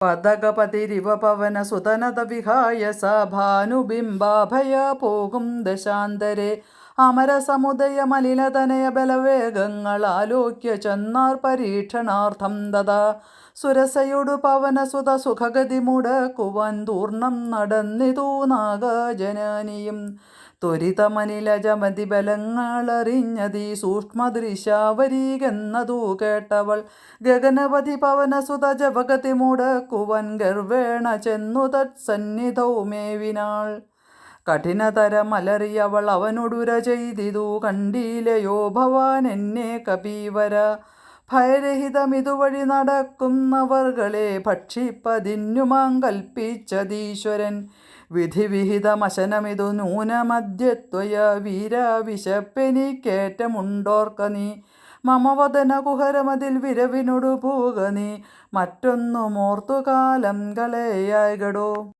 പതകപതിരിവ പവന സുതനത വിഹായ സഭാനുബിംബാഭയ പോകും ദശാന്തരെ അമരസമുദയ മലിനതനയ ബലവേഗങ്ങൾ ആലോക്യ ചെന്നാർ പരീക്ഷണാർത്ഥം ദദാ സുരസയൊടു പവനസുത സുഖഗതി മുടക്കുവാൻ തൂർണം നടന്നിതു നാഗജനനിയും ത്വരിതമനിലജമതി ബലങ്ങളറിഞ്ഞതീ സൂക്ഷ്മദൃശാവരീകെന്നതു കേട്ടവൾ ഗഗനപതി പവനസുത ജപഗതി മുടക്കുവാൻ ഗർവേണ ചെന്നു തത്സന്നിധൗ മേവിനാൾ കഠിനതരമലറിയവൾ അവനൊടുര ചെയ്തിതു കണ്ടീലയോ ഭവാൻ എന്നെ കപീവര ഭയരഹിതമിതുവഴി നടക്കുന്നവർകളെ ഭക്ഷിപ്പതിന്നുമാം കൽപ്പിച്ചതീശ്വരൻ വിധിവിഹിതമശനമിതു നൂനമദ്യത്വയ വീരാവിശപ്പെനിക്കേറ്റമുണ്ടോർക്ക നീ മമവദന കുഹരമതിൽ വിരവിനൊടു പൂക നീ മറ്റൊന്നുമോർത്തു കാലം കളയായികടോ.